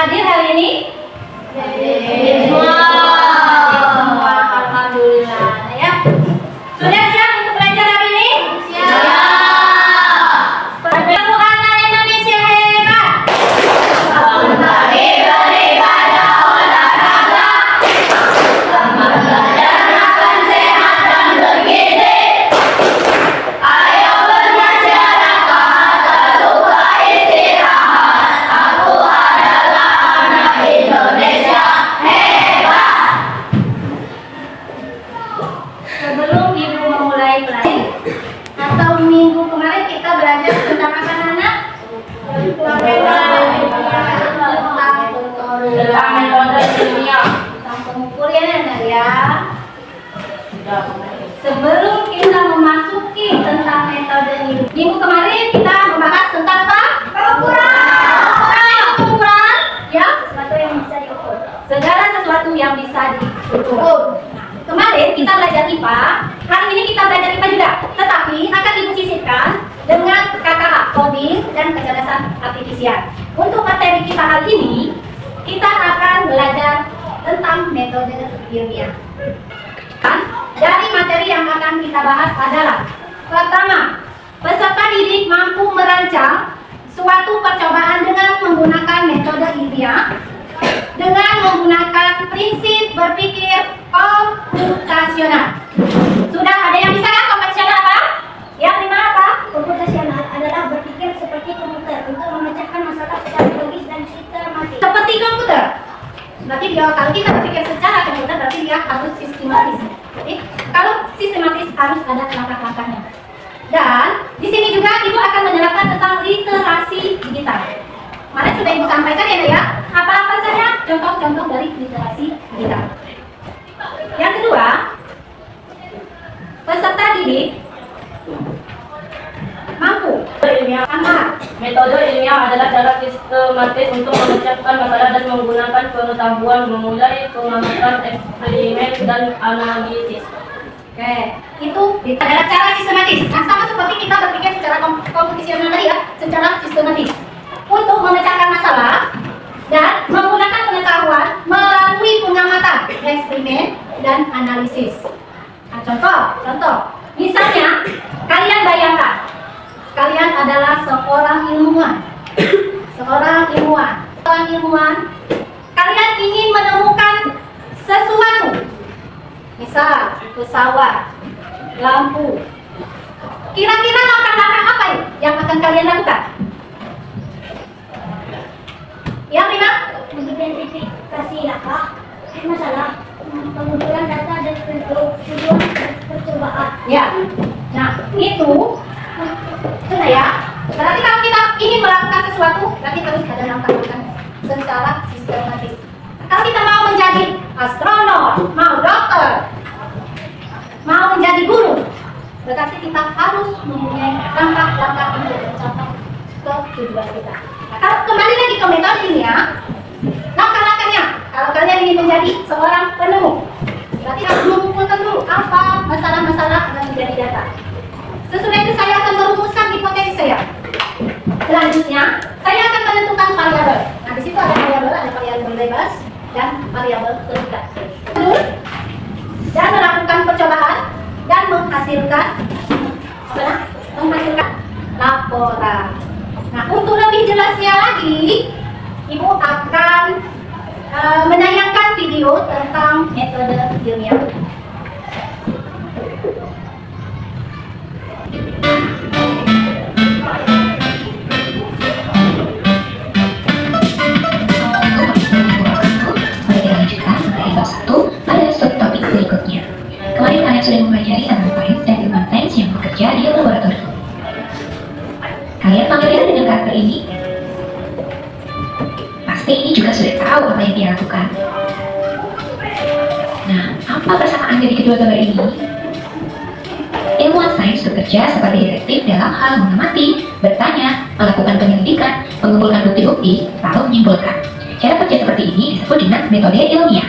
Hadir hari ini? Semua. Semua. Alhamdulillah. Nah, ya. Sudah siap untuk belajar hari ini? Siap. Satu anak Indonesia hebat. Mari beribadah olahraga. Selamat belajar makan sehat dan bergizi. Ayo bermasyarakat, tak lupa istirahat. Aku adalah anak Indonesia hebat. Sebelum ibu memulai pelajaran atau minggu kemarin kita belajar tentang apa anak? Tentang metode ilmiah, tentang pengukuran anak ya. Sebelum kita memasuki tentang metode ini, minggu kemarin kita membahas tentang apa? Pengukuran, ya, sesuatu yang bisa diukur. Segala sesuatu yang bisa diukur. Kemarin kita belajar IPA, hari ini kita belajar IPA juga, tetapi akan ibu sisipkan dengan KKA, coding dan kecerdasan artifisial. Untuk materi kita hari ini, kita akan belajar tentang metode ilmiah. Dari materi yang akan kita bahas adalah: pertama, peserta didik mampu merancang suatu percobaan dengan menggunakan metode ilmiah dengan menggunakan prinsip berpikir komputasional. Sudah ada yang bisa kan komputasional apa? Yang lima apa? Komputasional adalah berpikir seperti komputer untuk memecahkan masalah secara logis dan sistematis. Seperti komputer. Berarti dia, kalau kita berpikir secara komputer berarti dia harus sistematis. Jadi kalau sistematis harus ada langkah-langkahnya. Dan di sini juga ibu akan menerapkan tentang literasi digital. Kemarin sudah ibu sampaikan ya. Apa-apa saja contoh-contoh dari literasi digital. Yang kedua, peserta didik mampu Ilmiah. Metode ilmiah adalah cara sistematis untuk memecahkan masalah dan menggunakan pengetahuan memulai pengamatan, eksperimen, dan analisis. Oke, itu adalah cara sistematis. Nah, sama seperti kita berpikir secara komputasional tadi ya, secara sistematis untuk memecahkan masalah dan menggunakan pengetahuan melalui pengamatan, eksperimen, dan analisis. Nah, contoh, misalnya kalian bayangkan, kalian adalah seorang ilmuwan, kalian ingin menemukan sesuatu, misal pesawat, lampu. Kira-kira langkah-langkah apa yang akan kalian lakukan? Yang lima, Mengidentifikasi langkah masalah, pengumpulan data dan tujuan percobaan. ya. Nah, itu sudah ya. Berarti kalau kita ingin melakukan sesuatu, berarti harus ada langkah-langkahnya secara sistematis. Kalau kita mau menjadi astronot, mau dokter, mau menjadi guru, berarti kita harus mempunyai langkah-langkah untuk mencapai ke tujuan kita. Nah, kalau kembali lagi ke metode ilmiah, langkah-langkahnya, kalau kalian ingin menjadi seorang penemu, berarti harus mengumpulkan dulu apa masalah-masalah yang menjadi data. Sesudah itu saya akan merumuskan hipotesis saya. Selanjutnya, saya akan menentukan variabel. Nah, di situ ada variabel bebas dan variabel terikat. Dan melakukan percobaan dan menghasilkan laporan. Nah, untuk lebih jelasnya lagi, ibu akan menayangkan video tentang metode ilmiah. Kemarin kalian sudah mempelajari tentang Sains dan ilmuwan sains yang bekerja di laboratorium. Kalian familiar dengan karakter ini? Pasti ini juga sudah tahu apa yang dia lakukan. Nah, apa persamaan dari kedua gambar ini? Ilmuwan sains bekerja seperti detektif dalam hal mengamati, bertanya, melakukan penyelidikan, mengumpulkan bukti-bukti, lalu menyimpulkan. Cara kerja seperti ini disebut dengan metode ilmiah.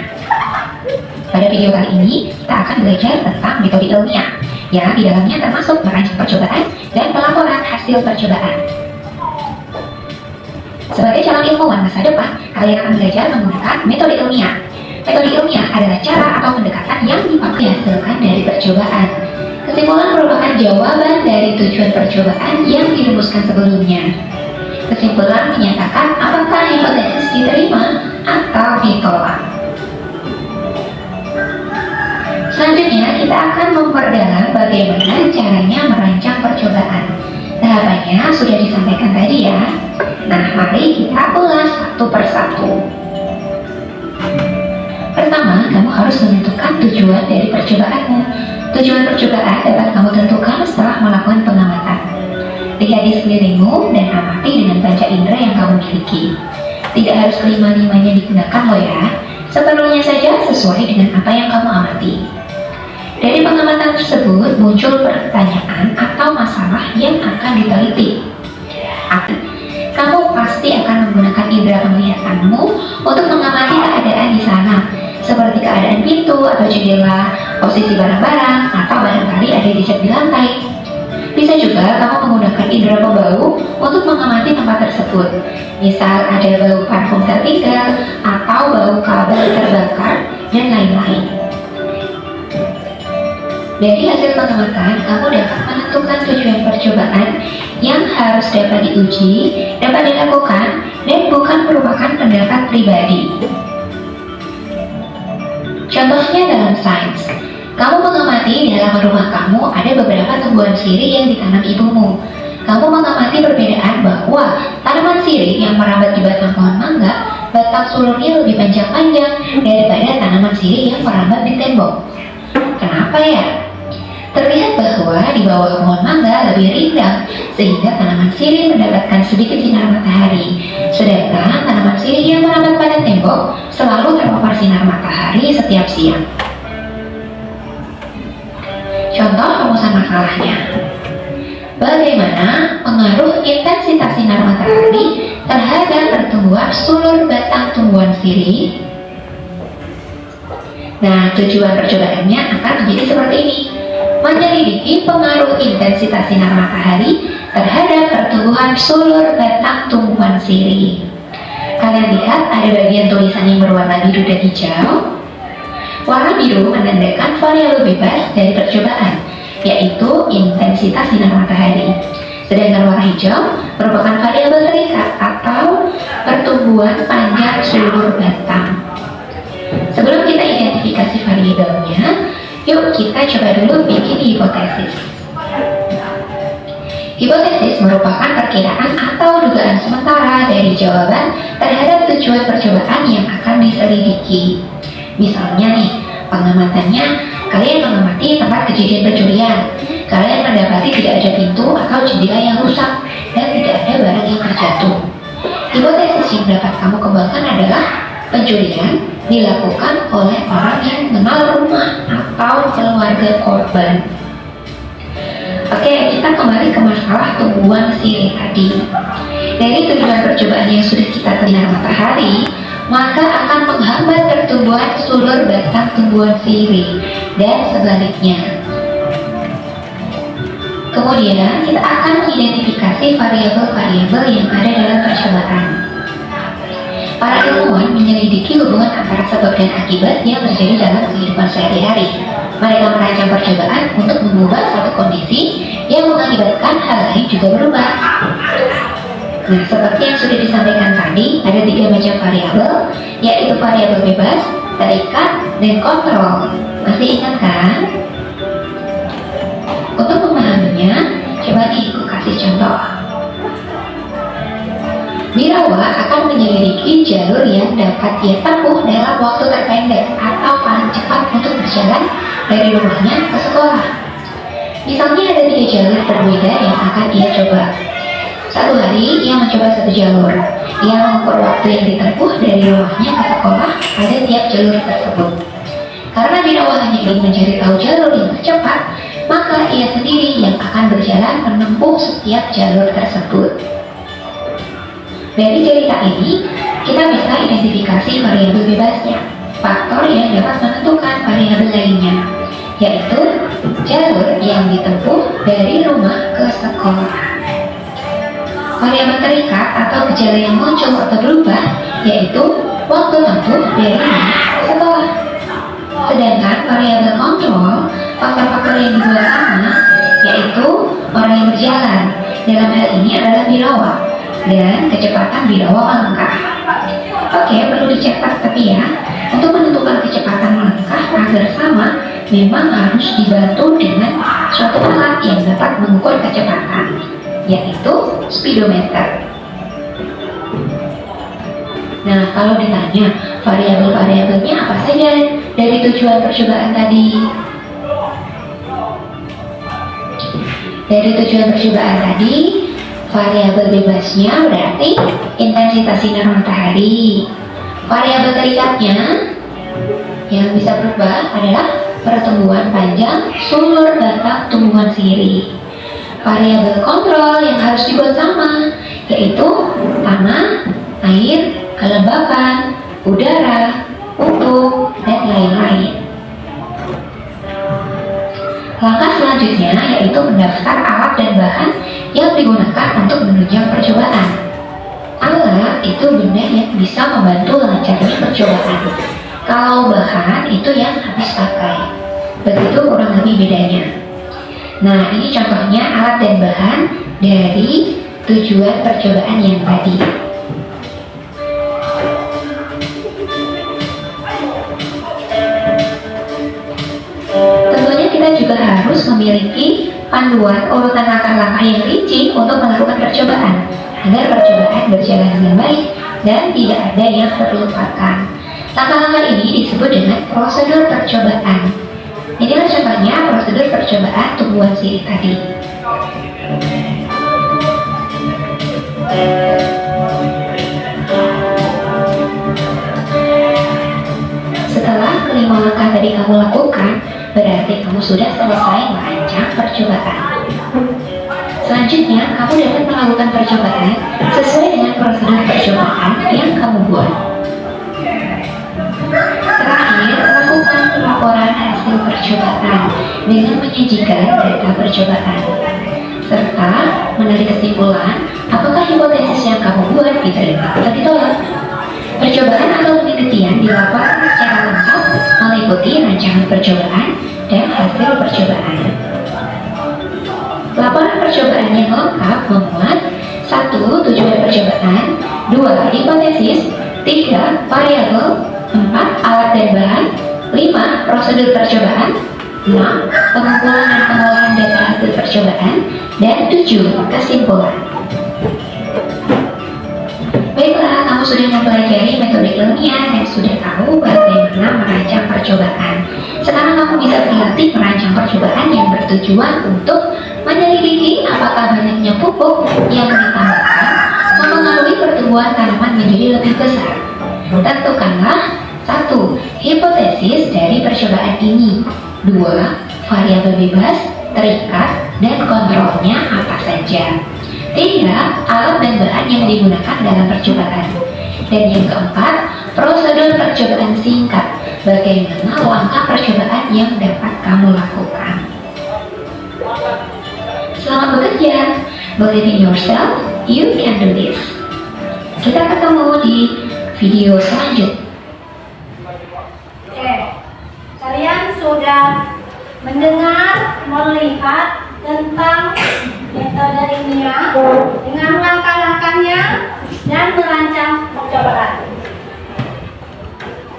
Pada video kali ini, kita akan belajar tentang metode ilmiah, yang di dalamnya termasuk merancang percobaan dan pelaporan hasil percobaan. Sebagai calon ilmuwan masa depan, kalian akan belajar menggunakan metode ilmiah. Metode ilmiah adalah cara atau pendekatan yang dihasilkan dari percobaan. Kesimpulan merupakan jawaban dari tujuan percobaan yang dirumuskan sebelumnya. Kesimpulan menyatakan apakah hipotesis diterima atau ditolak. Selanjutnya, kita akan memperdalam bagaimana caranya merancang percobaan. Tahapannya sudah disampaikan tadi ya. Nah, mari kita ulas satu persatu. Pertama, kamu harus menentukan tujuan dari percobaanmu. Tujuan percobaan dapat kamu tentukan setelah melakukan pengamatan. Lihat di sekelilingmu dan amati dengan panca indera yang kamu miliki. Tidak harus kelima-limanya digunakan loh ya. Seperlunya saja sesuai dengan apa yang kamu amati. Dari pengamatan tersebut muncul pertanyaan atau masalah yang akan diteliti. Kamu pasti akan menggunakan indera penglihatanmu untuk mengamati keadaan di sana, seperti keadaan pintu atau jendela, posisi barang-barang, atau barangkali ada jejak di lantai. Bisa juga kamu menggunakan indera pembau untuk mengamati tempat tersebut. Misal ada bau parfum tertinggal, atau bau kabel terbakar, dan lain-lain. Dari hasil pengamatan, kamu dapat menentukan tujuan percobaan yang harus dapat diuji, dapat dilakukan, dan bukan merupakan pendapat pribadi. Contohnya dalam sains, kamu mengamati di halaman rumah kamu ada beberapa tumbuhan sirih yang ditanam ibumu. Kamu mengamati perbedaan bahwa tanaman sirih yang merambat di batang pohon mangga, batang sulurnya lebih panjang-panjang daripada tanaman sirih yang merambat di tembok. Kenapa ya? Terlihat bahwa di bawah pohon mangga lebih rindang, sehingga tanaman sirih mendapatkan sedikit sinar matahari. Sedangkan tanaman sirih yang merambat pada tembok selalu terpapar sinar matahari setiap siang. Contoh rumusan masalahnya. Bagaimana pengaruh intensitas sinar matahari terhadap pertumbuhan sulur batang tumbuhan sirih? Nah, tujuan percobaannya akan menjadi seperti ini. Menyelidiki pengaruh intensitas sinar matahari terhadap pertumbuhan sulur batang tumbuhan sirih. Kalian lihat ada bagian tulisan yang berwarna biru dan hijau. Warna biru menandakan variabel bebas dari percobaan, yaitu intensitas sinar matahari. Sedangkan warna hijau merupakan variabel terikat atau pertumbuhan panjang sulur batang. Sebelum kita identifikasi variabelnya, yuk kita coba dulu bikin hipotesis. Hipotesis merupakan perkiraan atau dugaan sementara dari jawaban terhadap tujuan percobaan yang akan diselidiki. Misalnya nih, pengamatannya, kalian mengamati tempat kejadian pencurian. Kalian mendapati tidak ada pintu atau jendela yang rusak dan tidak ada barang yang terjatuh. Hipotesis yang dapat kamu kembangkan adalah pencurian dilakukan oleh orang yang mengenal rumah atau keluarga korban. Oke, kita kembali ke masalah tumbuhan sirih tadi. Dari tujuan percobaan yang sudah kita sinar matahari, maka akan menghambat pertumbuhan sulur batang tumbuhan sirih dan sebaliknya. Kemudian kita akan mengidentifikasi variabel-variabel yang ada dalam percobaan. Para ilmuwan menyelidiki hubungan antara sebab dan akibat yang terjadi dalam kehidupan sehari-hari. Mereka merancang percobaan untuk mengubah suatu kondisi yang mengakibatkan hal lain juga berubah. Nah, seperti yang sudah disampaikan tadi, ada 3 macam variabel, yaitu variabel bebas, terikat, dan kontrol. Masih ingat kan? Untuk memahaminya, coba nih aku kasih contoh. Birawak akan menyelidiki jalur yang dapat dia tempuh dalam waktu terpendek atau paling cepat untuk berjalan dari rumahnya ke sekolah. Misalnya ada 3 jalur berbeda yang akan ia coba. Satu hari ia mencoba satu jalur. Ia mengukur waktu yang ditempuh dari rumahnya ke sekolah pada tiap jalur tersebut. Karena Birawak hanya ingin mencari tahu jalur yang tercepat, maka ia sendiri yang akan berjalan menempuh setiap jalur tersebut. Dari cerita ini, kita bisa identifikasi variabel bebasnya, faktor yang dapat menentukan variabel lainnya, yaitu jalur yang ditempuh dari rumah ke sekolah. variabel terikat atau gejala yang muncul atau berubah yaitu waktu tempuh dari setelah. Sedangkan variabel kontrol, faktor-faktor yang dibuat sama yaitu orang yang berjalan, dalam hal ini adalah birawak, dan kecepatan birawak melangkah. Oke, perlu dicatat tapi ya, untuk menentukan kecepatan melangkah agar sama, memang harus dibantu dengan suatu alat yang dapat mengukur kecepatan, yaitu speedometer. Nah, kalau ditanya variabel-variabelnya apa saja dari tujuan percobaan tadi? Dari tujuan percobaan tadi, variabel bebasnya berarti intensitas sinar matahari. Variabel terikatnya yang bisa berubah adalah pertumbuhan panjang sulur batang tumbuhan sirih. Variabel kontrol yang harus dibuat sama yaitu tanah, air, kelembapan, udara, pupuk, dan lain-lain. Langkah selanjutnya yaitu mendaftar alat dan bahan yang digunakan untuk menunjang percobaan. Alat itu benda yang bisa membantu lancarnya percobaan. Kalau bahan itu yang habis pakai. Begitu kurang lebih bedanya. Nah, ini contohnya alat dan bahan dari tujuan percobaan yang tadi. Tentunya kita juga harus memiliki panduan urutan langkah-langkah yang rinci untuk melakukan percobaan agar percobaan berjalan dengan baik dan tidak ada yang terlupakan. Langkah-langkah ini disebut dengan prosedur percobaan. Inilah contohnya prosedur percobaan tumbuhan sirih tadi. Setelah kelima langkah tadi kamu lakukan, berarti kamu sudah selesai merancang percobaan. Selanjutnya, kamu dapat melakukan percobaan sesuai dengan prosedur percobaan yang kamu buat. Terakhir, lakukan laporan hasil percobaan dengan menyajikan data percobaan, serta menarik kesimpulan apakah hipotesis yang kamu buat diterima atau ditolak. Percobaan atau penelitian dilaporkan secara lengkap meliputi rancangan percobaan dan hasil percobaan. Laporan percobaan yang lengkap memuat 1. Tujuan percobaan, 2. Hipotesis, 3. Variabel, 4. Alat dan bahan, 5. Prosedur percobaan, 6. Pengumpulan dan pengolahan data hasil percobaan, dan 7. Kesimpulan. Baiklah, kamu sudah mempelajari metode ilmiah dan sudah tahu bagaimana merancang percobaan. Sekarang kamu bisa berlatih merancang percobaan yang bertujuan untuk menyelidiki apakah banyaknya pupuk yang ditambahkan mempengaruhi pertumbuhan tanaman menjadi lebih besar. Tentukanlah 1. Hipotesis dari percobaan ini, 2. Variabel bebas, terikat, dan kontrolnya apa saja, 3. Alat dan bahan yang digunakan dalam percobaan, dan yang keempat, prosedur percobaan singkat, bagaimana langkah percobaan yang dapat kamu lakukan. Selamat bekerja, believe in yourself, you can do this. Kita ketemu di video selanjutnya. Oke, kalian sudah mendengar, melihat tentang metode ilmiah dengan langkah-langkahnya dan merancang percobaan.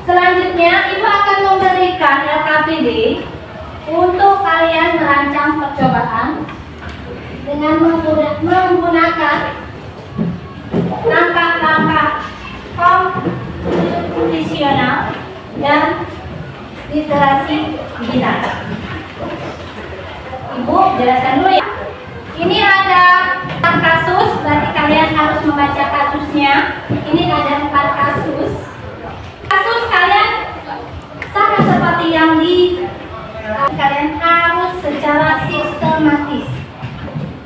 Selanjutnya, Ibu akan memberikan LKPD untuk kalian merancang percobaan dengan menggunakan langkah-langkah komputasional dan literasi digital. Ibu jelaskan dulu ya. Ini ada 4 kasus, berarti kalian harus membaca kasusnya. Ini ada 4 kasus. Kasus kalian sama seperti yang kalian harus secara sistematis.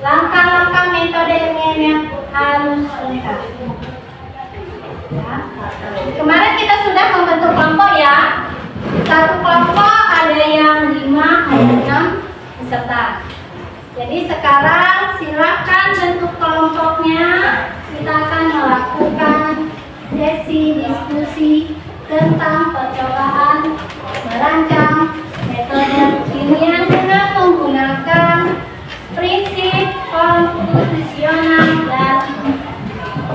Langkah-langkah metode ilmiahnya harus lengkap. Ya. Kemarin kita sudah membentuk kelompok ya. Satu kelompok ada yang 5, ada 6 peserta. Jadi sekarang silakan bentuk kelompoknya diskusi tentang percobaan merancang metode ilmiah dengan menggunakan prinsip komputasional dan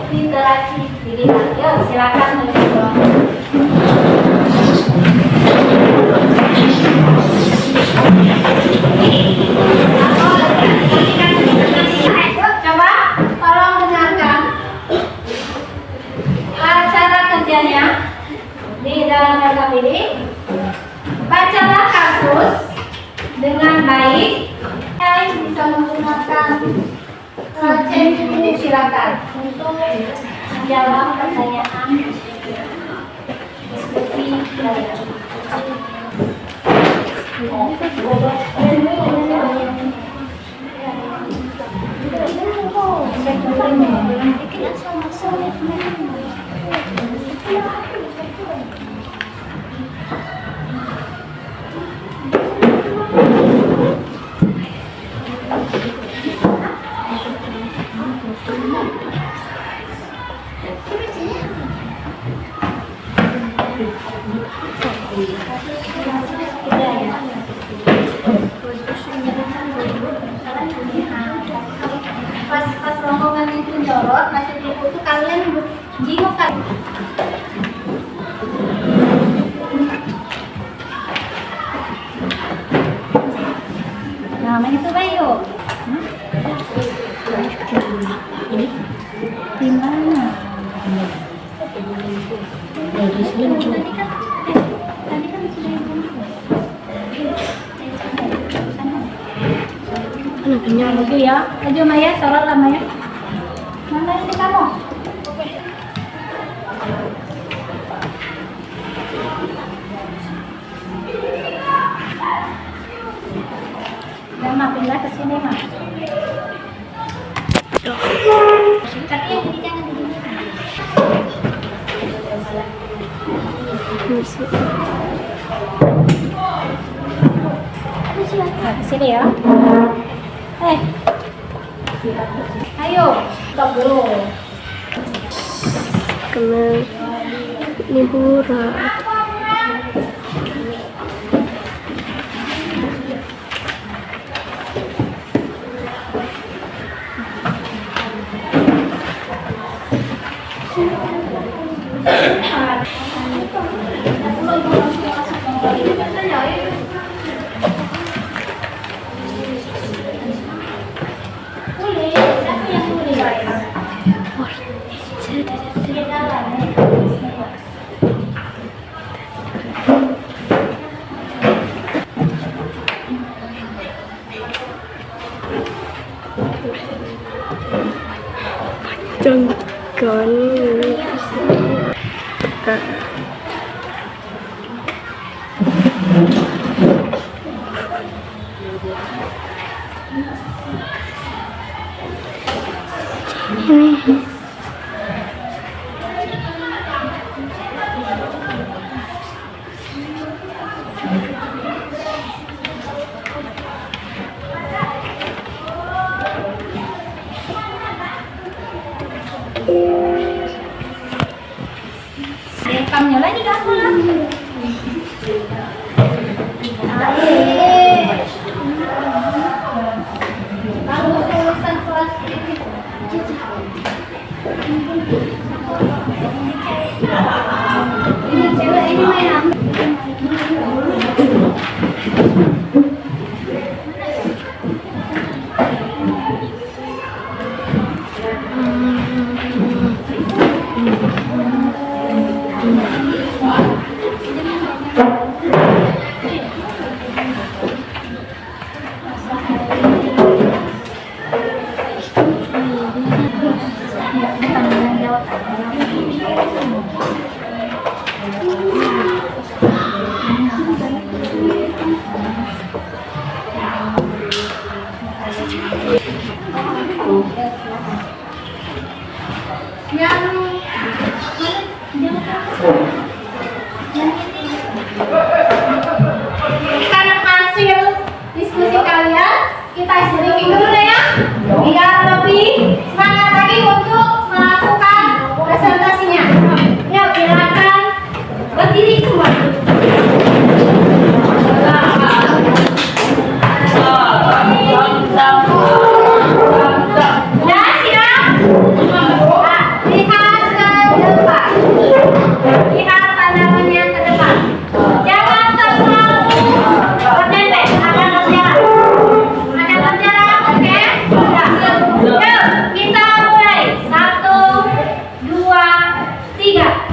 literasi digital. Yuk, silakan mencoba. Yuk, coba tolong dengarkan cara kerjanya di dalam laptop ini. Bacalah kasus dengan baik. Kalian bisa menggunakan chat ini, silakan untuk menjawab pertanyaan diskusi kalian. Pas rombongan itu jorot masuk di buku kalian jingok kan. Nah, main itu Bayu. Ini di mana? Di sini. Tadi kan sudah maju ya, maju Maya, sorot lah Maya. Mana ini kamu? Udah mah pindah ke sini mah. Tapi yang ini jangan di sini. Nah, ke sini ya. Ayo, stop dulu. Kena liburan. Rekamnya lagi dapat. Lalu tulisan kelas ini. Ini cewek ini main. Karena hasil diskusi kalian, kita sedikit dulu deh ya, biar lebih semangat lagi untuk melakukan presentasinya. Yuk silakan Sudah siap? Nah, lihat ke depan. Lihat pandangannya ke depan. Jangan terlalu berdendek, akan berjarak. Akan berjarak, oke? Sudah. Yuk, kita mulai. 1, 2, 3.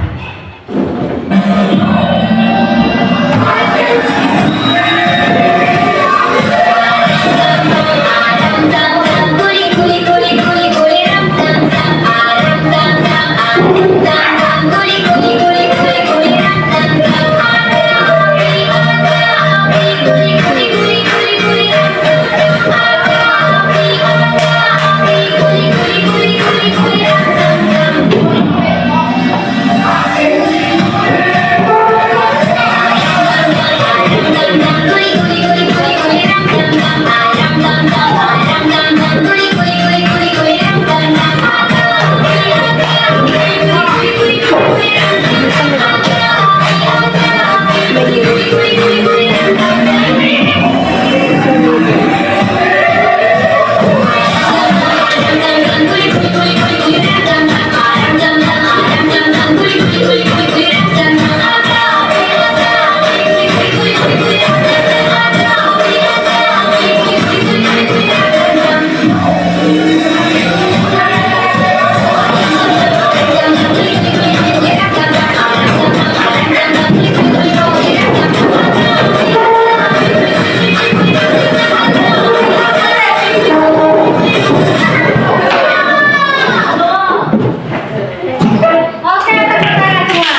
Oke, tepuk tangan semua.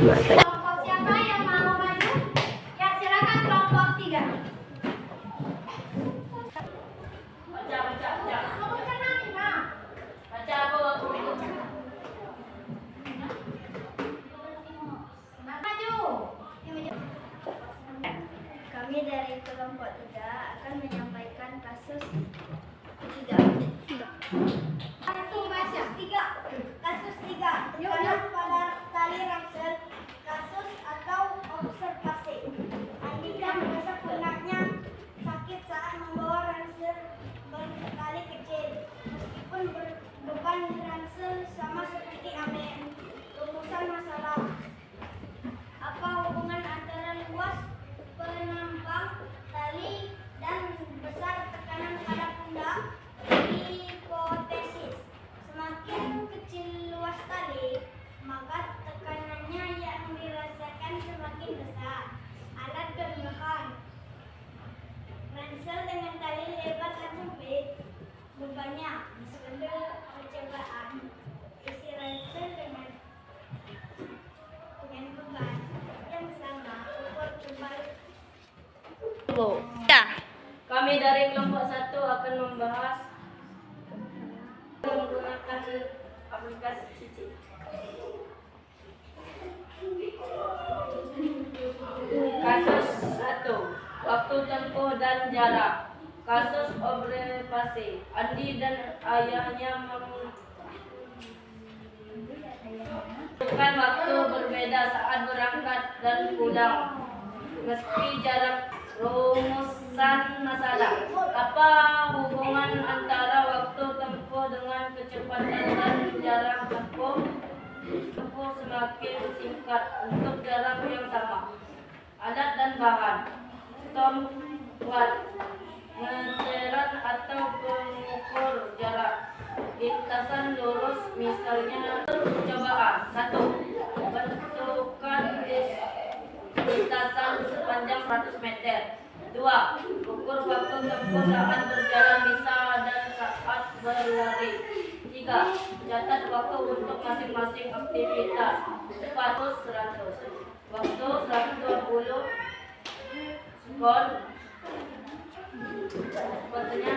Kelompok siapa yang mau maju? Ya, silakan kelompok 3. Kamu tenang, Ina. Maju. Kami dari kelompok 3 akan menyampaikan kasus 3. Langsung baca. Kasus 3. Tekanan pada tali ransel. Kasus atau observasi. Andika merasa punaknya sakit saat membawa ransel bertali kecil. Meskipun beban ransel sama seperti Amin. Rumusan masalah. Apa hubungan antara luas penambang tali dan besar tekanan pada pundak? Hipotesis: semakin kecil luas tali, maka tekanannya yang dirasakan semakin besar. Alat gambaran: ransel dengan tali lebar dan sempit, bebannya metode percobaan. Isi ransel dengan beban yang sama, ukur tebal. Kami dari kelompok 1 akan membahas menggunakan aplikasi Cici. Kasus 1. Waktu tempuh dan jarak. Kasus observasi. Andi dan ayahnya menentukan waktu berbeda saat berangkat dan pulang. Meski jarak. Rumusan masalah. Apa hubungan antara waktu tempuh dengan kecepatan dan jarak tempuh? Tempuh semakin singkat untuk jarak yang sama. Alat dan bahan. Stopwatch, meteran atau pengukur jarak. Lintasan lurus, misalnya percobaan. 1. Bentukan lintasan sepanjang 100 meter. 2. Ukur waktu tempuh saat berjalan bisa dan saat berlari. 3. Catat waktu untuk masing-masing aktivitas. 4. 100. Waktu 120. Skor. Waktunya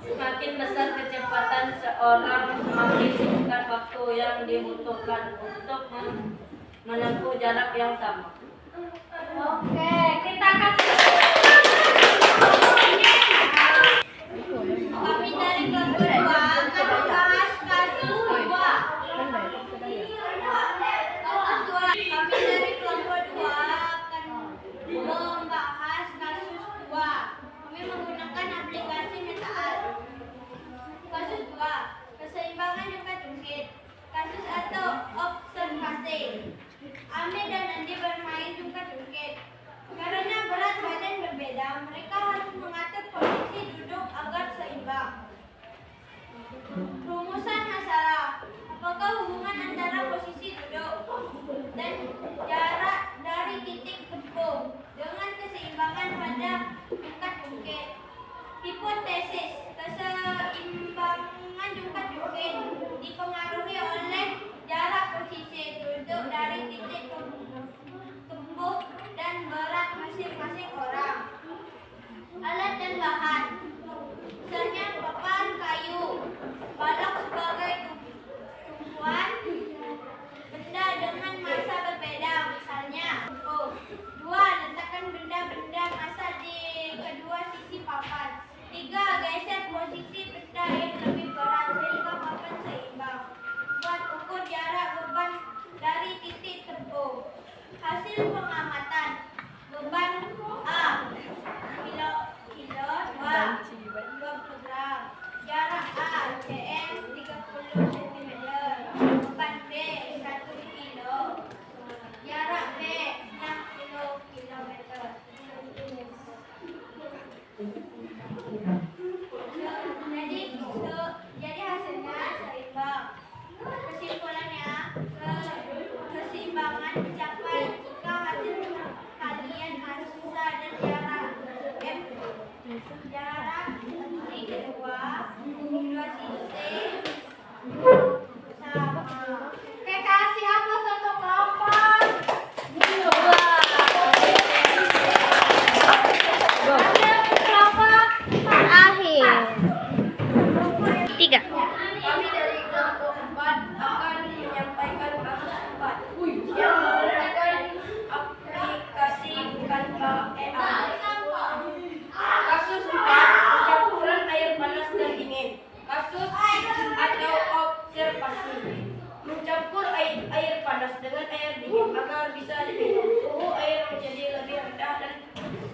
semakin besar kecepatan seorang, semakin singkat waktu yang dibutuhkan untuk menempuh jarak yang sama. Oke, kita kasih bahan. Misalnya papan kayu, balok sebagai tumpuan benda dengan massa berbeda. Misalnya, 2. Letakkan benda-benda massa di kedua sisi papan. 3. Geser posisi benda yang lebih berat sehingga papan seimbang. 4. Ukur jarak beban dari titik tembus. Hasil pengamatan. Beban A kilo 20 gram. Jarak A cm 30 cm. Beban B 1 kilo. Jarak B 60 kilometer. Jadi hasilnya seimbang. Kesimpulannya, keseimbangan dicapai jika hasil kalian massa dan jarak di kedua sisi sama. Oke, kasih aplaus untuk kelompok. Hasil kelompok Akhir. 3. Kami dari kelompok 4 akan menyampaikan kasus 4 yang menggunakan aplikasi Canva AI. Kasus 4, campuran air panas dan dingin. Kasus atau observasi. Mencampur air panas dengan air dingin agar bisa diminum. Suhu air menjadi lebih rendah dan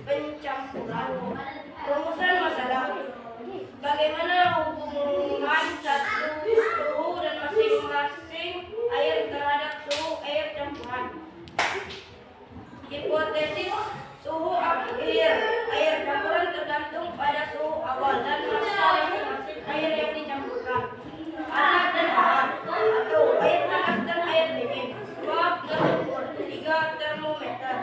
pencampuran. Rumusan masalah. Bagaimana hubungan satu suhu dan masing-masing air terhadap suhu air campuran? Hipotesis suhu akhir air campuran tergantung pada suhu awal dan massa masing-masing air yang dicampurkan. Alat dan bahan. 1. Air panas dan air dingin. 2. Gas ukur. 3. Termometer.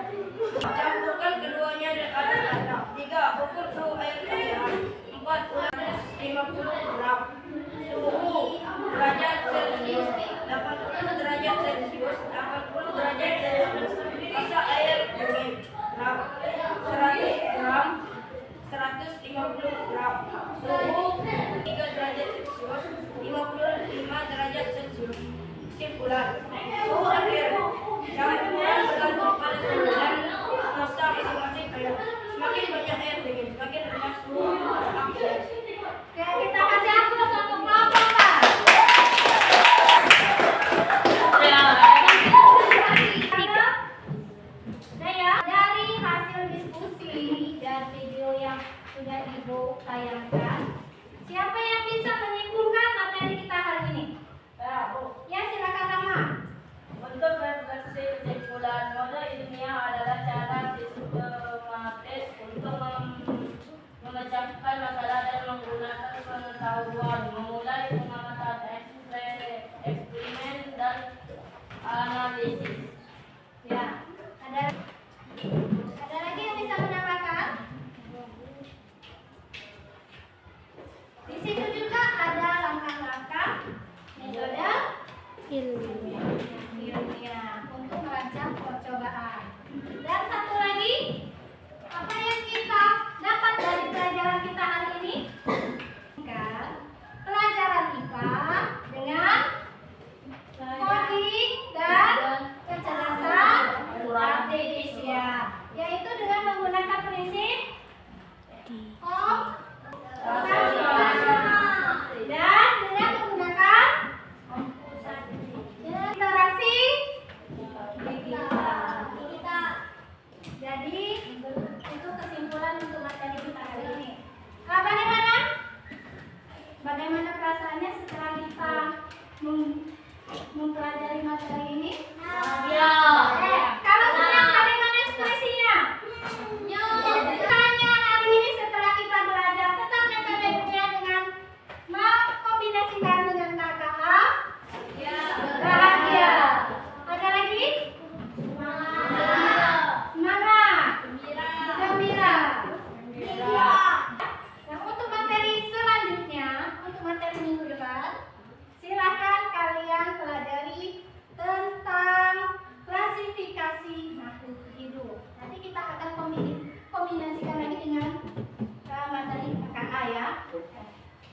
Campurkan keduanya dan aduk-aduk. 3. Ukur suhu air campuran. 4. Ulang 50 gram. Suhu derajat Celcius 80 derajat Celcius 80 derajat Celcius. Massa air dingin gram 100 gram 150 gram. Suhu 3 derajat Celcius 55 derajat Celcius. Kesimpulan, suhu akhir campuran bergantung pada suhu dan massa masing-masing air. Semakin banyak air dingin, semakin rendah suhu akhir. Oke, kita kasih aplaus untuk kelompok Pak. Nah ya, dari hasil diskusi dan video yang sudah Ibu tayangkan, siapa yang bisa menyimpulkan materi kita hari ini? Ya, silakan Rama. Untuk redaksi kesimpulan, model ilmiah adalah cara sistematis untuk memecahkan masalah dan menggunakan pengetahuan, memulai pengamatan eksperimen dan analisis. Ya, ada lagi yang bisa menambahkan? Di situ juga ada langkah-langkah metode ilmiah untuk merancang percobaan. Dan satu lagi, apa yang kita dapat dari pelajaran kita hari ini? Pelajaran IPA dengan coding dan kecerdasan artifisial, yaitu dengan menggunakan prinsip dan dengan menggunakan literasi digital. Jadi itu kesimpulan untuk materi kita hari ini. Bagaimana perasaannya setelah kita mempelajari materi ini? Kalau senang, bagaimana ekspresinya? Tanya hari ini setelah kita belajar tentang metode ilmiah dengan mengkombinasikan dengan kata bahagia. Ada lagi? Semangat. Gembira. Nah, untuk materi selanjutnya, untuk materi minggu depan, silakan kalian pelajari tentang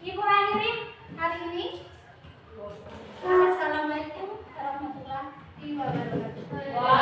Ibu akhirin hari ini. Assalamualaikum warahmatullahi wabarakatuh.